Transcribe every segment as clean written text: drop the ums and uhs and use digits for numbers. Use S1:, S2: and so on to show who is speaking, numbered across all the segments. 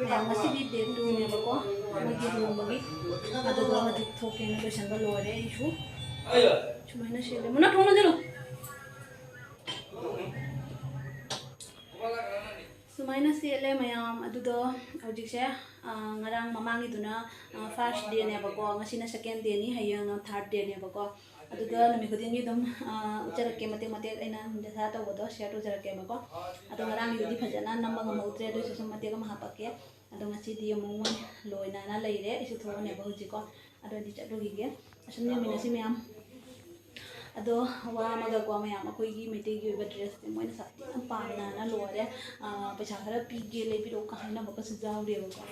S1: ꯃꯌꯥꯝ ꯉꯁꯤꯗꯤ ꯗꯦ 2ꯅꯦꯕꯀꯣ ꯃꯣꯏꯒꯤ ꯂꯨꯍꯣꯡꯕꯒꯤ ꯑꯗꯨꯒ ꯍꯧꯖꯤꯛ ꯊꯣꯛꯀꯦꯅ ꯂꯣꯏꯁꯟꯕ ꯂꯣꯏꯔꯦ ꯑꯩꯁꯨ ꯁꯨꯃꯥꯏꯅ ꯁꯦꯠꯂꯦ ꯃꯨꯟꯅ ꯊꯣꯡ ꯂꯣꯟꯁꯤꯜꯂꯨ ꯁꯨꯃꯥꯏꯅ ꯁꯦꯠꯂꯦ ꯃꯌꯥꯝ ꯑꯗꯨꯗꯣ ꯍꯧꯖꯤꯛꯁꯦ ꯉꯔꯥꯡ ꯃꯃꯥꯡꯒꯤꯗꯨꯅ ꯐꯥꯔꯁ ꯗꯦꯅꯦꯕꯀꯣ ꯉꯁꯤꯅ ꯁꯦꯀꯦꯟ ꯗꯦꯅꯤ ꯍꯌꯦꯡꯅ ꯊꯥꯔꯠ ꯗꯦꯅꯦꯕꯀꯣ ꯑꯗꯨꯒ ꯅꯨꯃꯤꯠ ꯈꯨꯗꯤꯡꯒꯤ ꯑꯗꯨꯝ ꯎꯠꯆꯔꯛꯀꯦ ꯃꯇꯦꯛ ꯃꯇꯦꯛ ꯑꯩꯅ ꯗꯁꯥ ꯇꯧꯕꯗꯣ ꯁꯤꯌꯔ ꯇꯧꯖꯔꯛꯀꯦꯕꯀꯣ ꯑꯗꯣ ꯉꯔꯥꯡꯒꯤꯗꯨꯗꯤ ꯐꯖꯅ ꯅꯝꯕ ꯉꯝꯍꯧꯗ꯭ꯔꯦ ꯑꯗꯨꯏꯁꯨ ꯁꯨꯝ ꯃꯇꯦꯛ ꯑꯃ ꯍꯥꯞꯄꯛꯀꯦ ꯑꯗꯣ ꯉꯁꯤꯗꯤ ꯑꯃꯨꯛ ꯃꯣꯏ ꯂꯣꯏꯅꯅ ꯂꯩꯔꯦ ꯑꯩꯁꯨ ꯊꯣꯛꯑꯅꯦꯕ ꯍꯧꯖꯤꯛꯀꯣ ꯑꯗꯨꯗꯤ ꯆꯠꯂꯨꯈꯤꯒꯦ ꯑꯁꯨꯝ ꯌꯦꯡꯃꯤꯟꯅꯁꯤ ꯃꯌꯥꯝ ꯑꯗꯣ ꯋꯥ ꯑꯃꯒꯀꯣ ꯃꯌꯥꯝ ꯑꯩꯈꯣꯏꯒꯤ ꯃꯩꯇꯩꯒꯤ ꯑꯣꯏꯕ ꯗ꯭ꯔꯦꯁꯁꯦ ꯃꯣꯏꯅ ꯌꯥꯝ ꯄꯥꯝꯅꯅ ꯂꯣꯏꯔꯦ ꯄꯩꯁꯥ ꯈꯔ ꯄꯤꯒꯦ ꯂꯩꯕꯤꯔꯛꯎ ꯍꯥꯏꯅꯕꯒꯁꯨ ꯌꯥꯎꯔꯦꯕꯀꯣ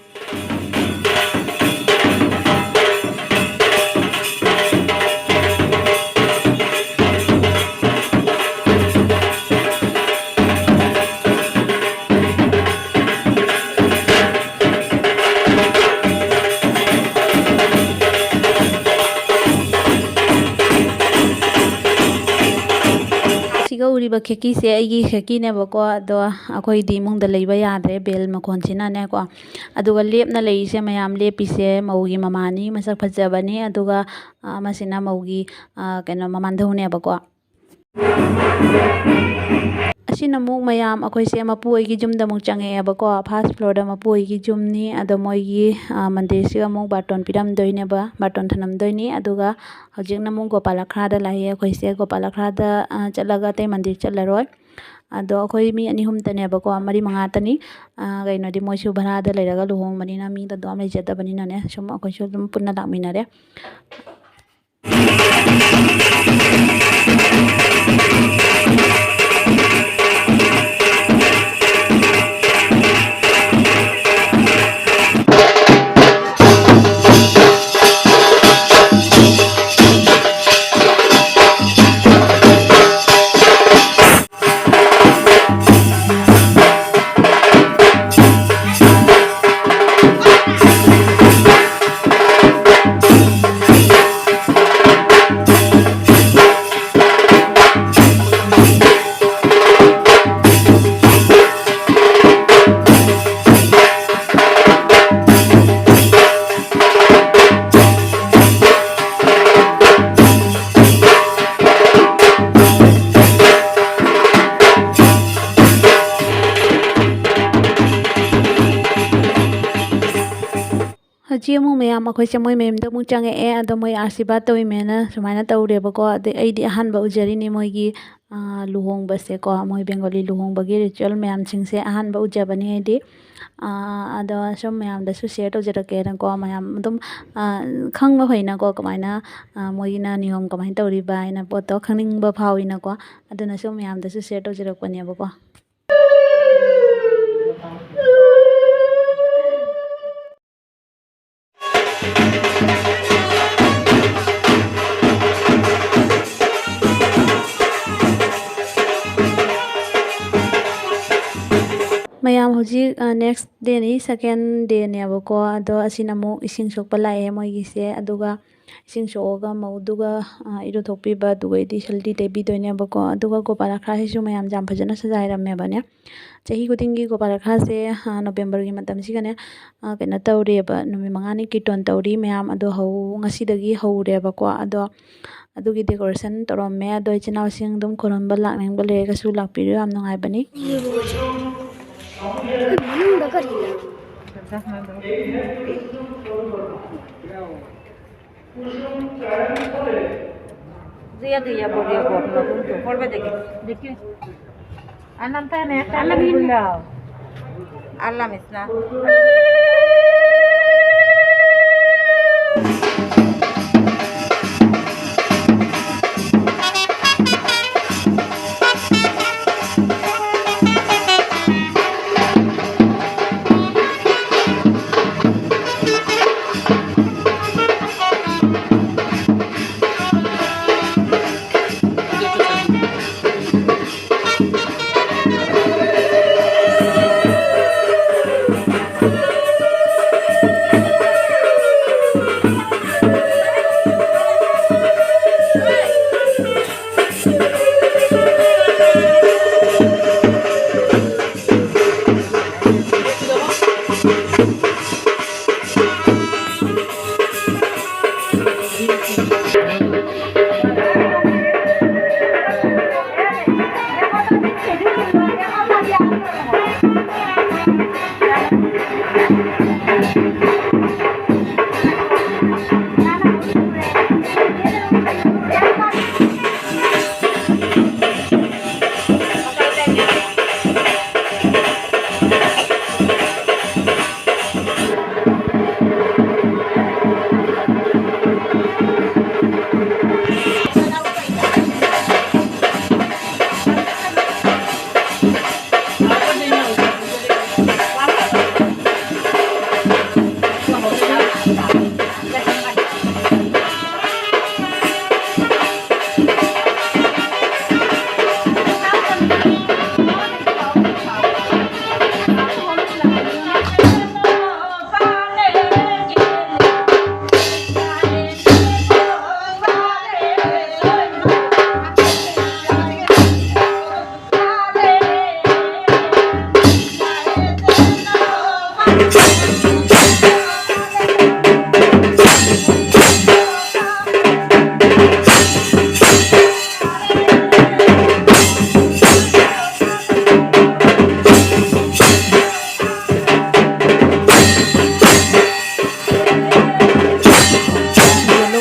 S1: ꯎꯔꯤꯕ ꯈꯦꯀꯤꯁꯦ ꯑꯩꯒꯤ ꯈꯦꯀꯤꯅꯦꯕꯀꯣ ꯑꯗꯣ ꯑꯩꯈꯣꯏꯗꯤ ꯏꯃꯨꯡꯗ ꯂꯩꯕ ꯌꯥꯗ꯭ꯔꯦ ꯕꯦꯜ ꯃꯈꯣꯟꯁꯤꯅꯅꯦꯀꯣ ꯑꯗꯨꯒ ꯂꯦꯞꯅ ꯂꯩꯔꯤꯁꯦ ꯃꯌꯥꯝ ꯂꯦꯞꯄꯤꯁꯦ ꯃꯧꯒꯤ ꯃꯃꯥꯅꯤ ꯃꯁꯛ ꯐꯖꯕꯅꯤ ꯑꯗꯨꯒ ꯃꯁꯤꯅ ꯃꯧꯒꯤ ꯀꯩꯅꯣ ꯃꯃꯥꯟꯙꯧꯅꯦꯕꯀꯣ ꯑꯁꯤꯅ ꯑꯃꯨꯛ ꯃꯌꯥꯝ ꯑꯩꯈꯣꯏꯁꯦ ꯃꯄꯨ ꯍꯣꯏꯒꯤ ꯌꯨꯝꯗ ꯑꯃꯨꯛ ꯆꯪꯉꯛꯑꯦꯕꯀꯣ ꯐꯥꯔꯁ ꯐ꯭ꯂꯣꯔꯗ ꯃꯄꯨ ꯍꯣꯏꯒꯤ ꯌꯨꯝꯅꯤ ꯑꯗꯣ ꯃꯣꯏꯒꯤ ꯃꯟꯗꯤꯔꯁꯤꯒ ꯑꯃꯨꯛ ꯕꯥꯔꯇꯣꯟ ꯄꯤꯔꯝꯗꯣꯏꯅꯦꯕ ꯕꯥꯔꯇꯣꯟ ꯊꯅꯝꯗꯣꯏꯅꯤ ꯑꯗꯨꯒ ꯍꯧꯖꯤꯛꯅ ꯑꯃꯨꯛ ꯒꯣꯄꯥꯂꯈ꯭ꯔꯥꯗ ꯂꯥꯛꯑꯦ ꯑꯩꯈꯣꯏꯁꯦ ꯒꯣꯄꯥꯂꯈ꯭ꯔꯥꯗ ꯆꯠꯂꯒ ꯑꯇꯩ ꯃꯟꯗꯤꯔ ꯆꯠꯂꯔꯣꯏ ꯑꯗꯣ ꯑꯩꯈꯣꯏ ꯃꯤ 2-3ꯇꯅꯦꯕꯀꯣ 4-5ꯇꯅꯤ ꯀꯩꯅꯣꯗꯤ ꯃꯣꯏꯁꯨ ꯚꯔꯥꯗ ꯂꯩꯔꯒ ꯂꯨꯍꯣꯡꯕꯅꯤꯅ ꯃꯤꯗꯣ ꯑꯗꯨꯝ ꯂꯩꯖꯗꯕꯅꯤꯅꯅꯦ ꯁꯨꯝ ꯑꯩꯈꯣꯏꯁꯨ ꯑꯗꯨꯝ ꯄꯨꯟꯅ ꯂꯥꯛꯃꯤꯟꯅꯔꯦ ꯍꯧꯖꯤꯛ ꯑꯃꯨꯛ ꯃꯌꯥꯝ ꯑꯩꯈꯣꯏꯁꯦ ꯃꯣꯏ ꯃꯌꯨꯝꯗ ꯑꯃꯨꯛ ꯆꯪꯉꯛꯑꯦ ꯑꯗꯣ ꯃꯣꯏ ꯑꯥꯔꯁꯤꯕꯥꯗ ꯇꯧꯋꯤꯃꯦꯅ ꯁꯨꯃꯥꯏꯅ ꯇꯧꯔꯦꯕꯀꯣ ꯑꯗꯩ ꯑꯩꯗꯤ ꯑꯍꯥꯟꯕ ꯎꯖꯔꯤꯅꯤ ꯃꯣꯏꯒꯤ ꯂꯨꯍꯣꯡꯕꯁꯦꯀꯣ ꯃꯣꯏ ꯕꯦꯡꯒꯣꯂꯤ ꯂꯨꯍꯣꯡꯕꯒꯤ ꯔꯤꯆꯨꯋꯦꯜ ꯃꯌꯥꯝꯁꯤꯡꯁꯦ ꯑꯍꯥꯟꯕ ꯎꯖꯕꯅꯤ ꯑꯩꯗꯤ ꯑꯗꯣ ꯁꯨꯝ ꯃꯌꯥꯝꯗꯁꯨ ꯁꯤꯌꯔ ꯇꯧꯖꯔꯛꯀꯦꯅꯀꯣ ꯃꯌꯥꯝ ꯑꯗꯨꯝ ꯈꯪꯕ ꯐꯩꯅꯀꯣ ꯀꯃꯥꯏꯅ ꯃꯣꯏꯒꯤꯅ ꯅꯤꯌꯣꯝ ꯀꯃꯥꯏꯅ ꯇꯧꯔꯤꯕ ꯍꯥꯏꯅ ꯄꯣꯠꯇꯣ ꯈꯪꯅꯤꯡꯕ ꯐꯥꯎꯋꯤꯅꯀꯣ ꯑꯗꯨꯅ ꯁꯨꯝ ꯃꯌꯥꯝꯗꯁꯨ ꯁꯤꯌꯔ ꯇꯧꯖꯔꯛꯄꯅꯦꯕꯀꯣ ꯃꯌꯥꯝ ꯍꯧꯖꯤꯛ ꯅꯦꯛꯁ ꯗꯦꯅꯤ ꯁꯦꯀꯦꯟ ꯗꯦꯅꯦꯕꯀꯣ ꯑꯗꯣ ꯑꯁꯤꯅ ꯑꯃꯨꯛ ꯏꯁꯤꯡ ꯁꯣꯛꯄ ꯂꯥꯛꯑꯦ ꯃꯣꯏꯒꯤꯁꯦ ꯑꯗꯨꯒ ꯏꯁꯤꯡ ꯁꯣꯛꯑꯒ ꯃꯧꯗꯨꯒ ꯏꯔꯨꯊꯣꯛꯄꯤꯕ ꯑꯗꯨꯒꯩꯗꯤ ꯁꯜꯗꯤ ꯇꯩꯕꯤꯗꯣꯏꯅꯦꯕꯀꯣ ꯑꯗꯨꯒ ꯒꯣꯄꯥꯂꯈ꯭ꯔꯥꯁꯤꯁꯨ ꯃꯌꯥꯝ ꯌꯥꯝ ꯐꯖꯅ ꯁꯖꯥꯏꯔꯝꯃꯦꯕꯅꯦ ꯆꯍꯤ ꯈꯨꯗꯤꯡꯒꯤ ꯒꯣꯄꯥꯂꯈ꯭ꯔꯥꯁꯦ ꯅꯣꯕꯦꯝꯕꯔꯒꯤ ꯃꯇꯝꯁꯤꯒꯅꯦ ꯀꯩꯅꯣ ꯇꯧꯔꯦꯕ ꯅꯨꯃꯤꯠ 5ꯅꯤ ꯀꯤꯔꯇꯣꯟ ꯇꯧꯔꯤ ꯃꯌꯥꯝ ꯑꯗꯣ ꯉꯁꯤꯗꯒꯤ ꯍꯧꯔꯦꯕꯀꯣ ꯑꯗꯣ ꯑꯗꯨꯒꯤ ꯗꯦꯀꯣꯔꯦꯁꯟ ꯇꯧꯔꯝꯃꯦ ꯑꯗꯣ ꯏꯆꯤꯜ ꯏꯅꯥꯎꯁꯤꯡ ꯑꯗꯨꯝ ꯈꯨꯔꯨꯝꯕ ꯂꯥꯛꯅꯤꯡꯕ ꯂꯩꯔꯒꯁꯨ ꯂꯥꯛꯄꯤꯔꯣ ꯌꯥꯝ ꯅꯨꯡꯉꯥꯏꯕꯅꯤ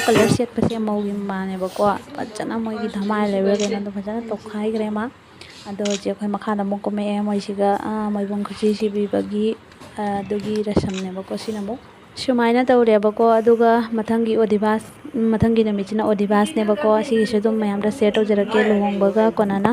S1: कलर सेटपसे मौगी मानेबको फजना मोगी धमाय लेबे केनो फजना तोखाई ग्रेमा अदो जे खय मखादा मोकमे मोइसिगा मोइबुंग खुची सिबिबगी दुगी रसमनेबको सिनमो सुमाइना तौरेबको अदुगा मथंगी ओदिबास मथंगी नमिचिना ओदिबास नेबको सिगिसु दुम मयामदा सेट तौजरके लुहोंगबगा कोनाना